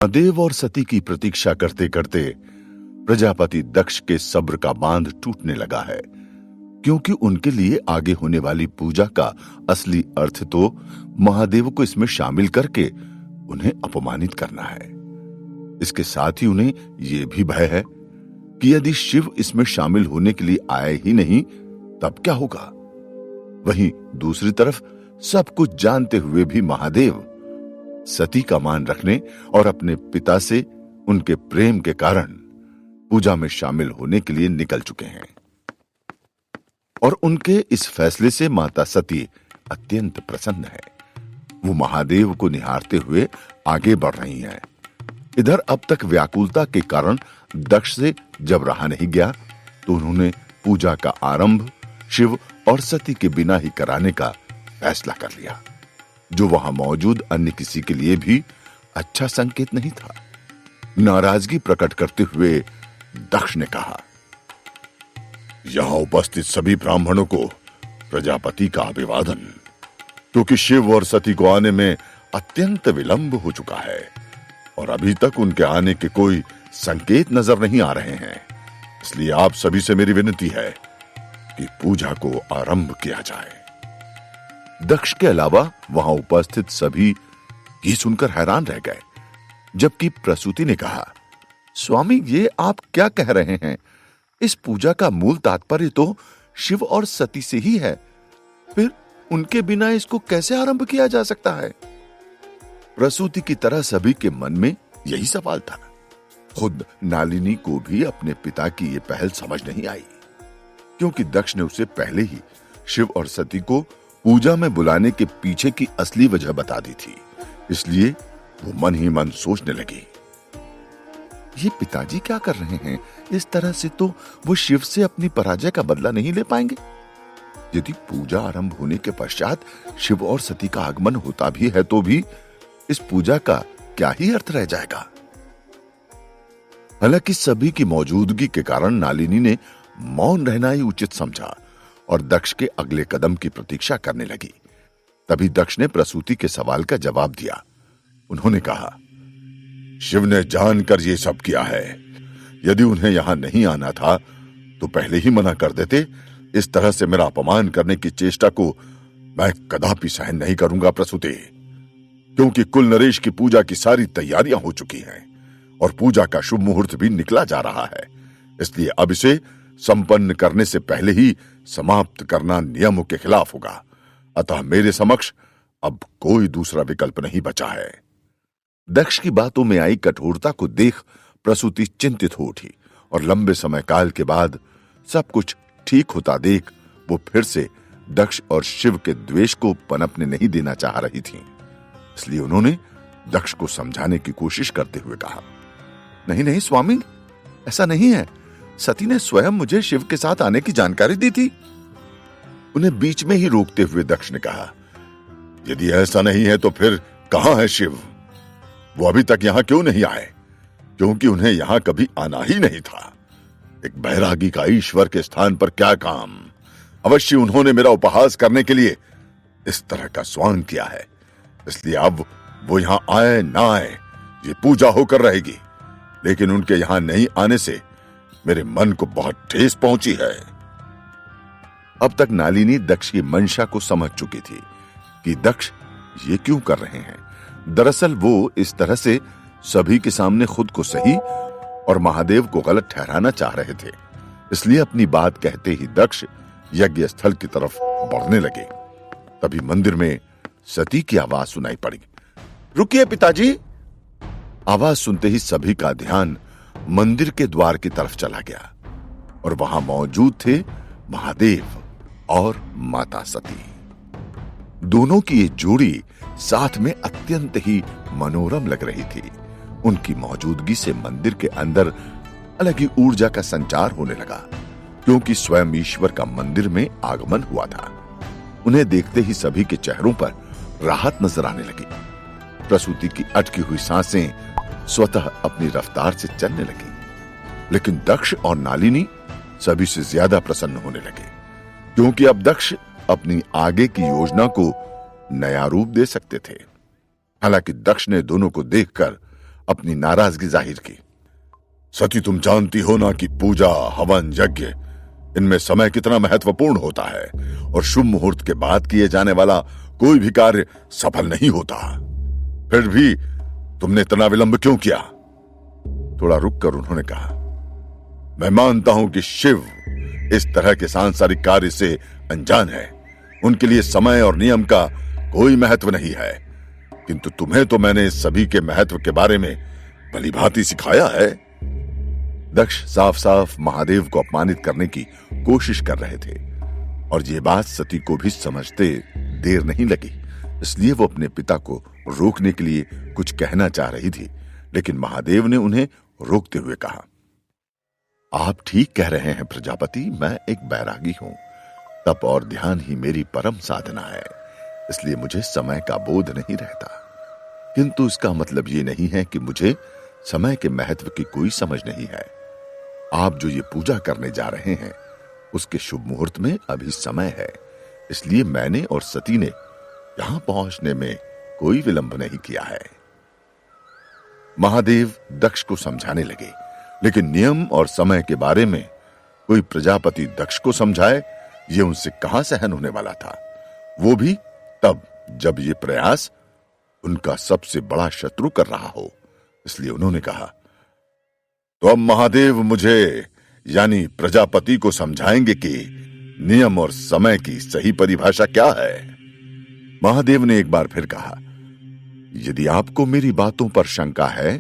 महादेव और सती की प्रतीक्षा करते करते प्रजापति दक्ष के सब्र का बांध टूटने लगा है, क्योंकि उनके लिए आगे होने वाली पूजा का असली अर्थ तो महादेव को इसमें शामिल करके उन्हें अपमानित करना है। इसके साथ ही उन्हें यह भी भय है कि यदि शिव इसमें शामिल होने के लिए आए ही नहीं तब क्या होगा। वहीं दूसरी तरफ सब कुछ जानते हुए भी महादेव सती का मान रखने और अपने पिता से उनके प्रेम के कारण पूजा में शामिल होने के लिए निकल चुके हैं, और उनके इस फैसले से माता सती अत्यंत प्रसन्न है। वो महादेव को निहारते हुए आगे बढ़ रही हैं। इधर अब तक व्याकुलता के कारण दक्ष से जब रहा नहीं गया तो उन्होंने पूजा का आरंभ शिव और सती के बिना ही कराने का फैसला कर लिया, जो वहां मौजूद अन्य किसी के लिए भी अच्छा संकेत नहीं था। नाराजगी प्रकट करते हुए दक्ष ने कहा, यहां उपस्थित सभी ब्राह्मणों को प्रजापति का अभिवादन, क्योंकि शिव और सती को आने में अत्यंत विलंब हो चुका है और अभी तक उनके आने के कोई संकेत नजर नहीं आ रहे हैं। इसलिए आप सभी से मेरी विनती है कि पूजा को आरंभ किया जाए। दक्ष के अलावा वहां उपस्थित सभी ये सुनकर हैरान रह गए, जबकि प्रसूति ने कहा, स्वामी ये आप क्या कह रहे हैं? इस पूजा का मूल तात्पर्य तो शिव और सती से ही है, फिर उनके बिना इसको कैसे आरंभ किया जा सकता है? प्रसूति की तरह सभी के मन में यही सवाल था। खुद नालिनी को भी अपने पिता की यह पहल समझ नहीं आई, क्योंकि दक्ष ने उसे पहले ही शिव और सती को पूजा में बुलाने के पीछे की असली वजह बता दी थी। इसलिए वो मन ही मन सोचने लगी, ये पिताजी क्या कर रहे हैं? इस तरह से तो वो शिव से अपनी पराजय का बदला नहीं ले पाएंगे। यदि पूजा आरंभ होने के पश्चात शिव और सती का आगमन होता भी है तो भी इस पूजा का क्या ही अर्थ रह जाएगा। हालांकि सभी की मौजूदगी के कारण नालिनी ने मौन रहना ही उचित समझा और दक्ष के अगले कदम की प्रतीक्षा करने लगी। तभी दक्ष ने प्रसूति के सवाल का जवाब दिया। उन्होंने कहा, शिव ने जानकर ये सब किया है। यदि उन्हें यहां नहीं आना था तो पहले ही मना कर देते। इस तरह से मेरा अपमान करने की चेष्टा को मैं कदापि सहन नहीं करूंगा प्रसूति, क्योंकि कुल नरेश की पूजा की सारी तैयारियां हो चुकी हैं और पूजा का शुभ मुहूर्त भी निकला जा रहा है। इसलिए अब इसे संपन्न करने से पहले ही समाप्त करना नियमों के खिलाफ होगा। अतः मेरे समक्ष अब कोई दूसरा विकल्प नहीं बचा है। दक्ष की बातों में आई कठोरता को देख प्रसूति चिंतित हो उठी और लंबे समय काल के बाद सब कुछ ठीक होता देख वो फिर से दक्ष और शिव के द्वेष को पनपने नहीं देना चाह रही थी। इसलिए उन्होंने दक्ष को समझाने की कोशिश करते हुए कहा, नहीं नहीं स्वामी, ऐसा नहीं है। सती ने स्वयं मुझे शिव के साथ आने की जानकारी दी थी। उन्हें बीच में ही रोकते हुए दक्ष ने कहा, यदि ऐसा नहीं है तो फिर कहां है शिव? वो अभी तक यहां क्यों नहीं आए? क्योंकि उन्हें यहां कभी आना ही नहीं था। एक बैरागी का ईश्वर के स्थान पर क्या काम? अवश्य उन्होंने मेरा उपहास करने के लिए इस तरह का स्वांग किया है। इसलिए अब वो यहां आए ना आए, ये पूजा होकर रहेगी। लेकिन उनके यहां नहीं आने से मेरे मन को बहुत ठेस पहुंची है। अब तक नालिनी दक्ष की मंशा को समझ चुकी थी कि दक्ष ये क्यों कर रहे हैं। दरअसल वो इस तरह से सभी के सामने खुद को सही और महादेव को गलत ठहराना चाह रहे थे। इसलिए अपनी बात कहते ही दक्ष यज्ञ स्थल की तरफ बढ़ने लगे। तभी मंदिर में सती की आवाज सुनाई पड़ी, रुकिए पिताजी। आवाज सुनते ही सभी का ध्यान मंदिर के द्वार की तरफ चला गया और वहां मौजूद थे महादेव और माता सती। दोनों की ये जोड़ी साथ में अत्यंत ही मनोरम लग रही थी। उनकी मौजूदगी से मंदिर के अंदर अलग ही ऊर्जा का संचार होने लगा, क्योंकि स्वयं ईश्वर का मंदिर में आगमन हुआ था। उन्हें देखते ही सभी के चेहरों पर राहत नजर आने लगी। प्रसूति की अटकी हुई सांसें स्वतः अपनी रफ्तार से चलने लगी। लेकिन दक्ष और नालिनी सभी से ज्यादा प्रसन्न होने लगे, क्योंकि अब दक्ष अपनी आगे की योजना को नया रूप दे सकते थे। हालांकि दक्ष ने दोनों को देखकर अपनी नाराजगी जाहिर की। सती, तुम जानती हो ना कि पूजा, हवन, यज्ञ, इनमें समय कितना महत्वपूर्ण होता है और शुभ मुहूर्त के बाद किए जाने वाला कोई भी कार्य सफल नहीं होता। फिर भी तुमने इतना विलंब क्यों किया? थोड़ा रुककर उन्होंने कहा, मैं मानता हूं कि शिव इस तरह के सांसारिक कार्य से अनजान है। उनके लिए समय और नियम का कोई महत्व नहीं है, किंतु तुम्हें तो मैंने इस सभी के महत्व के बारे में भलीभांति सिखाया है। दक्ष साफ साफ महादेव को अपमानित करने की कोशिश कर रहे थे और ये बात सती को भी समझते देर नहीं लगी। इसलिए वो अपने पिता को रोकने के लिए कुछ कहना चाह रही थी, लेकिन महादेव ने उन्हें रोकते हुए कहा, आप ठीक कह रहे हैं प्रजापति, मैं एक बैरागी हूं। तप और ध्यान ही मेरी परम साधना है, इसलिए मुझे समय का बोध नहीं रहता। किंतु इसका मतलब ये नहीं है कि मुझे समय के महत्व की कोई समझ नहीं है। आप जो ये पूजा करने जा रहे हैं उसके शुभ मुहूर्त में अभी समय है, इसलिए मैंने और सती ने यहां पहुंचने में कोई विलंब नहीं किया है। महादेव दक्ष को समझाने लगे, लेकिन नियम और समय के बारे में कोई प्रजापति दक्ष को समझाए, ये उनसे कहां सहन होने वाला था। वो भी तब जब ये प्रयास उनका सबसे बड़ा शत्रु कर रहा हो। इसलिए उन्होंने कहा, तो अब महादेव मुझे यानी प्रजापति को समझाएंगे कि नियम और समय की सही परिभाषा क्या है। महादेव ने एक बार फिर कहा, यदि आपको मेरी बातों पर शंका है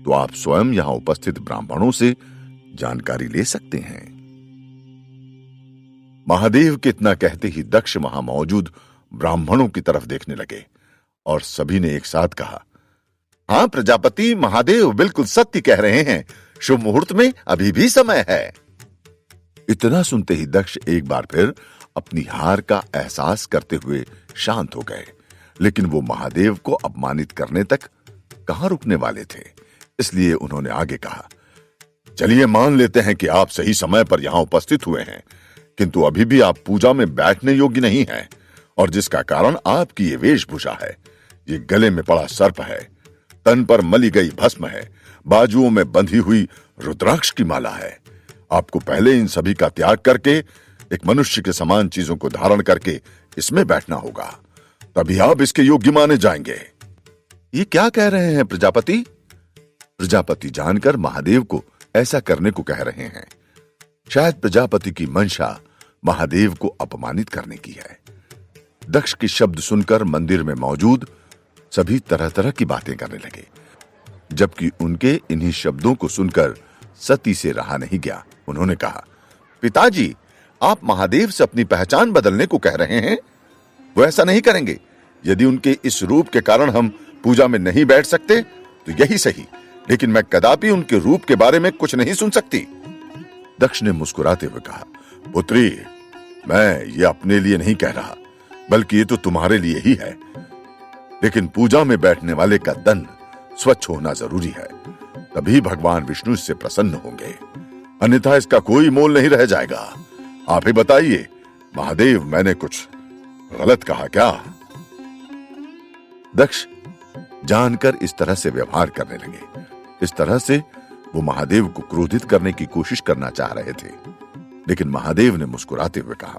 तो आप स्वयं यहां उपस्थित ब्राह्मणों से जानकारी ले सकते हैं। महादेव के इतना कहते ही दक्ष वहां मौजूद ब्राह्मणों की तरफ देखने लगे और सभी ने एक साथ कहा, हां प्रजापति, महादेव बिल्कुल सत्य कह रहे हैं, शुभ मुहूर्त में अभी भी समय है। इतना सुनते ही दक्ष एक बार फिर अपनी हार का एहसास करते हुए शांत हो गए, लेकिन वो महादेव को अपमानित करने तक कहां रुकने वाले थे। इसलिए उन्होंने आगे कहा, चलिए मान लेते हैं कि आप सही समय पर यहां उपस्थित हुए हैं, किंतु अभी भी आप पूजा में बैठने योग्य नहीं हैं, और जिसका कारण आपकी ये वेशभूषा है। ये गले में पड़ा सर्प है, तन पर मली गई भस्म है, बाजुओं में बंधी हुई रुद्राक्ष की माला है। आपको पहले इन सभी का त्याग करके एक मनुष्य के समान चीजों को धारण करके इसमें बैठना होगा, तभी आप इसके योग्य माने जाएंगे। ये क्या कह रहे हैं प्रजापति? प्रजापति जानकर महादेव को ऐसा करने को कह रहे हैं। शायद प्रजापति की मंशा महादेव को अपमानित करने की है। दक्ष के शब्द सुनकर मंदिर में मौजूद सभी तरह तरह की बातें करने लगे, जबकि उनके इन्हीं शब्दों को सुनकर सती से रहा नहीं गया। उन्होंने कहा, पिताजी, आप महादेव से अपनी पहचान बदलने को कह रहे हैं? वो ऐसा नहीं करेंगे। यदि उनके इस रूप के कारण हम पूजा में नहीं बैठ सकते तो यही सही, लेकिन मैं कदापि उनके रूप के बारे में कुछ नहीं सुन सकती। दक्ष ने मुस्कुराते हुए कहा, पुत्री, मैं ये अपने लिए नहीं कह रहा, बल्कि ये तो तुम्हारे लिए ही है। लेकिन पूजा में बैठने वाले का तन स्वच्छ होना जरूरी है, तभी भगवान विष्णु इससे प्रसन्न होंगे, अन्यथा इसका कोई मोल नहीं रह जाएगा। आप ही बताइए महादेव, मैंने कुछ गलत कहा क्या? दक्ष जानकर इस तरह से व्यवहार करने लगे। इस तरह से वो महादेव को क्रोधित करने की कोशिश करना चाह रहे थे, लेकिन महादेव ने मुस्कुराते हुए कहा,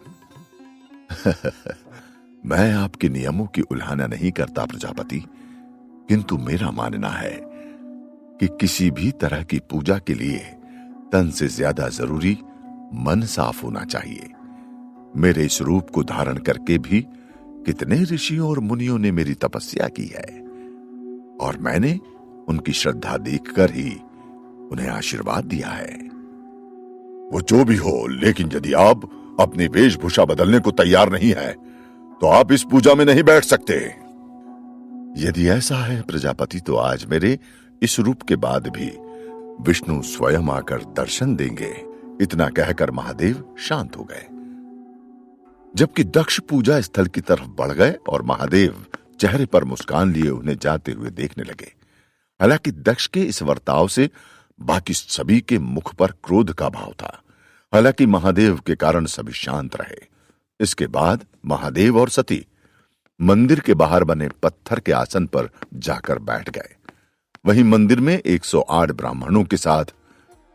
मैं आपके नियमों की उल्लंघना नहीं करता प्रजापति, किंतु मेरा मानना है कि किसी भी तरह की पूजा के लिए तन से ज्यादा जरूरी मन साफ होना चाहिए। मेरे इस रूप को धारण करके भी कितने ऋषियों और मुनियों ने मेरी तपस्या की है, और मैंने उनकी श्रद्धा देखकर ही उन्हें आशीर्वाद दिया है। वो जो भी हो, लेकिन यदि आप अपनी वेशभूषा बदलने को तैयार नहीं है तो आप इस पूजा में नहीं बैठ सकते। यदि ऐसा है प्रजापति, तो आज मेरे इस रूप के बाद भी विष्णु स्वयं आकर दर्शन देंगे। इतना कहकर महादेव शांत हो गए, जबकि दक्ष पूजा स्थल की तरफ बढ़ गए और महादेव चेहरे पर मुस्कान लिए उन्हें जाते हुए देखने लगे। हालांकि दक्ष के इस वर्ताव से बाकी सभी के मुख पर क्रोध का भाव था। हालांकि महादेव के कारण सभी शांत रहे। इसके बाद महादेव और सती मंदिर के बाहर बने पत्थर के आसन पर जाकर बैठ गए। वहीं मंदिर में 108 ब्राह्मणों के साथ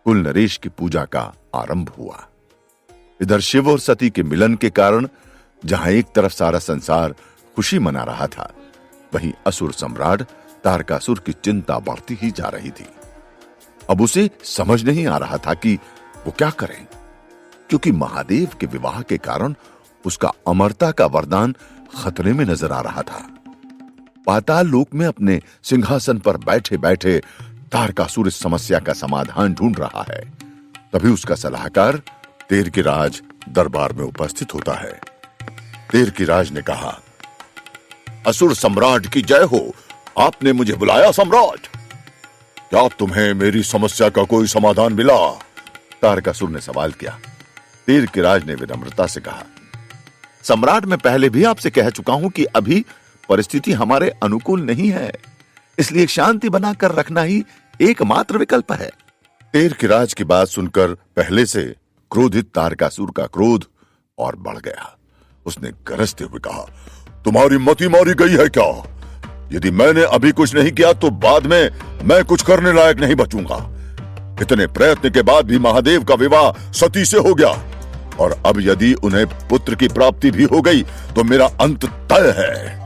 कुल नरेश की पूजा का आरंभ हुआ। इधर शिव और सती के मिलन के कारण जहां एक तरफ सारा संसार खुशी मना रहा था, वहीं असुर सम्राट तारकासुर की चिंता बढ़ती ही जा रही थी। अब उसे समझ नहीं आ रहा था कि वो क्या करें, क्योंकि महादेव के विवाह के कारण उसका अमरता का वरदान खतरे में नजर आ रहा था। पाताल लोक में अपने सिंहासन पर बैठे बैठे तारकासुर इस समस्या का समाधान ढूंढ रहा है। तभी उसका सलाहकार तेरकीराज दरबार में उपस्थित होता है। तेरकीराज ने कहा, असुर सम्राट की जय हो, आपने मुझे बुलाया सम्राट। क्या तुम्हें मेरी समस्या का कोई समाधान मिला? तारकासुर ने सवाल किया। तेरकीराज ने विनम्रता से कहा, सम्राट, मैं पहले भी आपसे कह चुका हूं कि अभी परिस्थिति हमारे अनुकूल नहीं है, इसलिए शांति बनाकर रखना ही एकमात्र विकल्प है। तेरकीराज की बात सुनकर पहले से क्रोधित तारकासुर का क्रोध और बढ़ गया। उसने गरजते हुए कहा, तुम्हारी मति मारी गई है क्या? यदि मैंने अभी कुछ नहीं किया तो बाद में मैं कुछ करने लायक नहीं बचूंगा। इतने प्रयत्न के बाद भी महादेव का विवाह सती से हो गया, और अब यदि उन्हें पुत्र की प्राप्ति भी हो गई तो मेरा अंत तय है।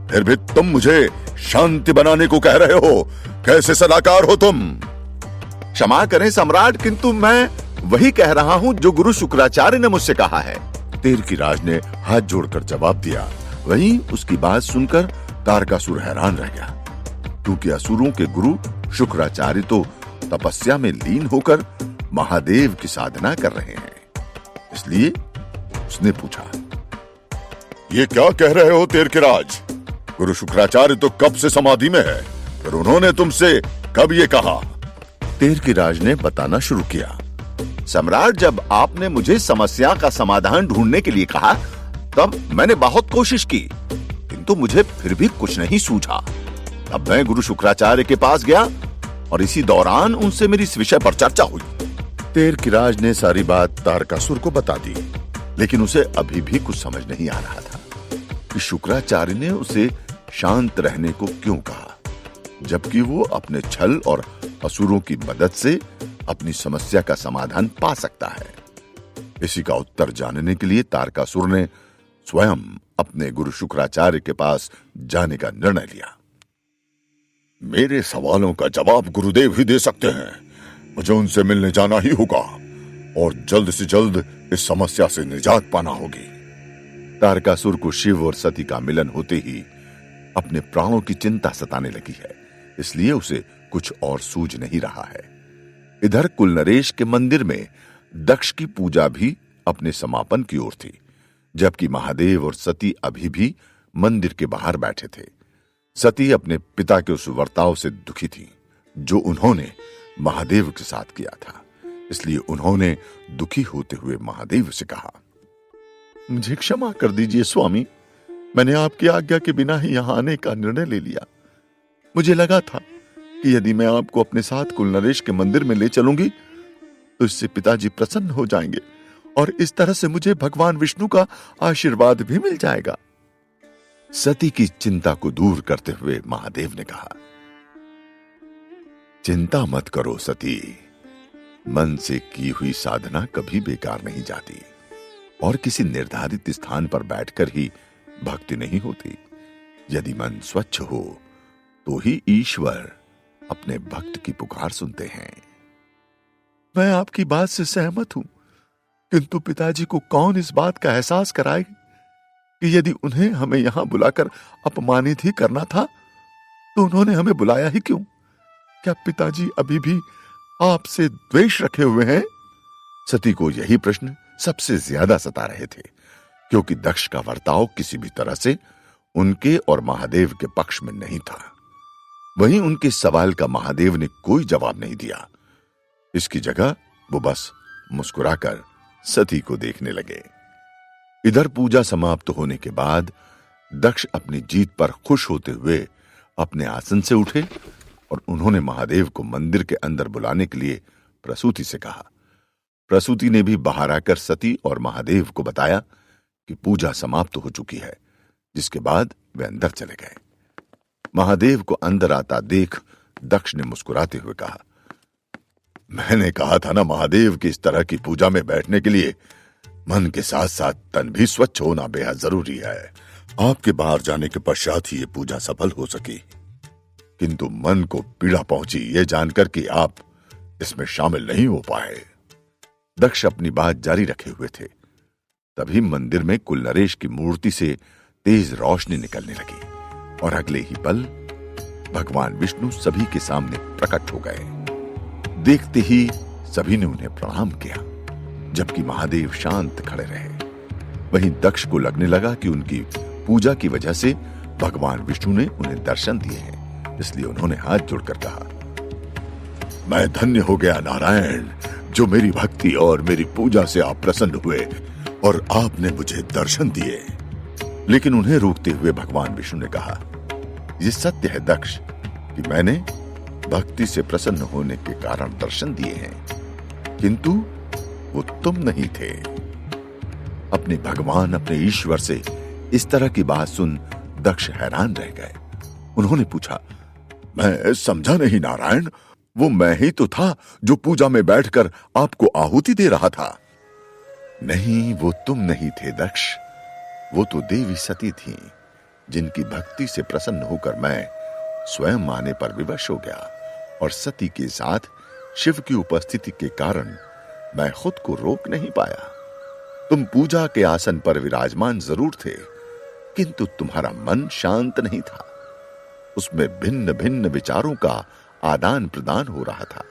फिर भी तुम मुझे शांति बनाने को कह रहे हो, कैसे सलाहकार हो तुम? क्षमा करें सम्राट, किंतु मैं वही कह रहा हूं जो गुरु शुक्राचार्य ने मुझसे कहा है। तेरकीराज ने हाथ जोड़कर जवाब दिया। वहीं उसकी बात सुनकर तारकासुर हैरान रह गया, क्योंकि असुरों के गुरु शुक्राचार्य तो तपस्या में लीन होकर महादेव की साधना कर रहे हैं। इसलिए उसने पूछा, ये क्या कह रहे हो तेरकीराज? गुरु शुक्राचार्य तो कब से समाधि में है, फिर उन्होंने तुमसे कब ये कहा? तेरकीराज ने बताना शुरू किया। सम्राट, जब आपने मुझे समस्या का समाधान ढूंढने के लिए कहा, तब मैंने बहुत कोशिश की, किंतु मुझे फिर भी कुछ नहीं सूझा। अब मैं गुरु शुक्राचार्य के पास गया और इसी दौरान उनसे मेरी इस विषय पर चर्चा हुई। तेरकीराज ने सारी बात तारकासुर को बता दी, लेकिन उसे अभी भी कुछ समझ नहीं आ रहा था कि शुक्राचार्य ने उसे शांत रहने को क्यों कहा, जबकि वो अपने छल और असुरों की मदद से अपनी समस्या का समाधान पा सकता है। इसी का उत्तर जानने के लिए तारकासुर ने स्वयं अपने गुरु शुक्राचार्य के पास जाने का निर्णय लिया। मेरे सवालों का जवाब गुरुदेव ही दे सकते हैं, मुझे उनसे मिलने जाना ही होगा और जल्द से जल्द इस समस्या से निजात पाना होगी। तारकासुर को शिव और सती का मिलन होते ही अपने प्राणों की चिंता सताने लगी है, इसलिए उसे कुछ और सूझ नहीं रहा है। इधर कुलनरेश के मंदिर में दक्ष की पूजा भी अपने समापन की ओर थी, जबकि महादेव और सती अभी भी मंदिर के बाहर बैठे थे। सती अपने पिता के उस वर्ताव से दुखी थी जो उन्होंने महादेव के साथ किया था, इसलिए उन्होंने दुखी होते हुए महादेव से कहा, मुझे क्षमा कर दीजिए स्वामी, मैंने आपकी आज्ञा के बिना ही यहां आने का निर्णय ले लिया। मुझे लगा था कि यदि मैं आपको अपने साथ कुलनरेश के मंदिर में ले चलूंगी तो इससे पिताजी प्रसन्न हो जाएंगे और इस तरह से मुझे भगवान विष्णु का आशीर्वाद भी मिल जाएगा। सती की चिंता को दूर करते हुए महादेव ने कहा, चिंता मत करो सती, मन से की हुई साधना कभी बेकार नहीं जाती और किसी निर्धारित स्थान पर बैठकर ही भक्ति नहीं होती। यदि मन स्वच्छ हो तो ही ईश्वर अपने भक्त की पुकार सुनते हैं। मैं आपकी बात से सहमत हूं, किंतु पिताजी को कौन इस बात का एहसास कराए कि यदि उन्हें हमें यहां बुलाकर अपमानित ही करना था तो उन्होंने हमें बुलाया ही क्यों? क्या पिताजी अभी भी आपसे द्वेष रखे हुए हैं? सती को यही प्रश्न सबसे ज्यादा सता रहे थे, क्योंकि दक्ष का वर्ताव किसी भी तरह से उनके और महादेव के पक्ष में नहीं था। वहीं उनके सवाल का महादेव ने कोई जवाब नहीं दिया। इसकी जगह वो बस मुस्कुराकर सती को देखने लगे। इधर पूजा समाप्त होने के बाद दक्ष अपनी जीत पर खुश होते हुए अपने आसन से उठे और उन्होंने महादेव को मंदिर के अंदर बुलाने के लिए प्रसूति से कहा। प्रसूति ने भी बाहर आकर सती और महादेव को बताया कि पूजा समाप्त हो चुकी है, जिसके बाद वे अंदर चले गए। महादेव को अंदर आता देख दक्ष ने मुस्कुराते हुए कहा, मैंने कहा था ना महादेव कि इस तरह की पूजा में बैठने के लिए मन के साथ साथ तन भी स्वच्छ होना बेहद जरूरी है। आपके बाहर जाने के पश्चात ही ये पूजा सफल हो सकी, किंतु मन को पीड़ा पहुंची ये जानकर कि आप इसमें शामिल नहीं हो पाए। दक्ष अपनी बात जारी रखे हुए थे, तभी मंदिर में कुलनरेश की मूर्ति से तेज रोशनी निकलने लगी और अगले ही पल भगवान विष्णु सभी के सामने प्रकट हो गए। देखते ही सभी ने उन्हें प्रणाम किया, जबकि महादेव शांत खड़े रहे। वहीं दक्ष को लगने लगा कि उनकी पूजा की वजह से भगवान विष्णु ने उन्हें दर्शन दिए हैं, इसलिए उन्होंने हाथ जोड़कर कहा, मैं धन्य हो गया नारायण, जो मेरी भक्ति और मेरी पूजा से आप प्रसन्न हुए और आपने मुझे दर्शन दिए। लेकिन उन्हें रोकते हुए भगवान विष्णु ने कहा, यह सत्य है दक्ष कि मैंने भक्ति से प्रसन्न होने के कारण दर्शन दिए हैं, किंतु वो तुम नहीं थे। अपने भगवान, अपने ईश्वर से इस तरह की बात सुन दक्ष हैरान रह गए। उन्होंने पूछा, मैं समझा नहीं नारायण, वो मैं ही तो था जो पूजा में बैठकर आपको आहुति दे रहा था। नहीं, वो तुम नहीं थे दक्ष, वो तो देवी सती थी, जिनकी भक्ति से प्रसन्न होकर मैं स्वयं आने पर विवश हो गया और सती के साथ शिव की उपस्थिति के कारण मैं खुद को रोक नहीं पाया। तुम पूजा के आसन पर विराजमान जरूर थे, किंतु तुम्हारा मन शांत नहीं था। उसमें भिन्न भिन्न विचारों का आदान प्रदान हो रहा था।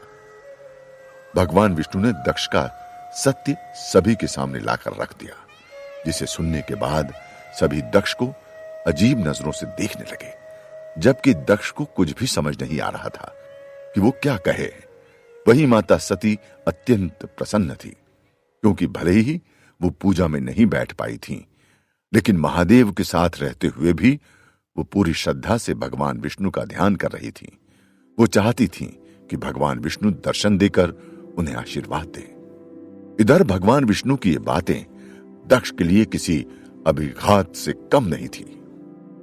भगवान विष्णु ने दक्ष का सत्य सभी के सामने लाकर रख दिया, जिसे सुनने के बाद सभी दक्ष को अजीब नजरों से देखने लगे, जबकि दक्ष को कुछ भी समझ नहीं आ रहा था कि वो क्या कहे। वही माता सती अत्यंत प्रसन्न थी, क्योंकि भले ही वो पूजा में नहीं बैठ पाई थी, लेकिन महादेव के साथ रहते हुए भी वो पूरी श्रद्धा से भगवान विष्णु का ध्यान कर रही थी। वो चाहती थी कि भगवान विष्णु दर्शन देकर उन्हें आशीर्वाद दें। इधर भगवान विष्णु की ये बातें दक्ष के लिए किसी अभिघात से कम नहीं थी,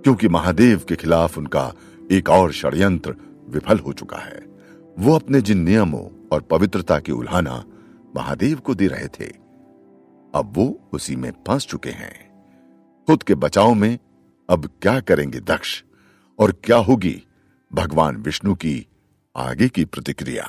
क्योंकि महादेव के खिलाफ उनका एक और षड्यंत्र विफल हो चुका है। वो अपने जिन नियमों और पवित्रता की उल्हाना महादेव को दे रहे थे, अब वो उसी में फंस चुके हैं। खुद के बचाव में अब क्या करेंगे दक्ष, और क्या होगी भगवान विष्णु की आगे की प्रतिक्रिया?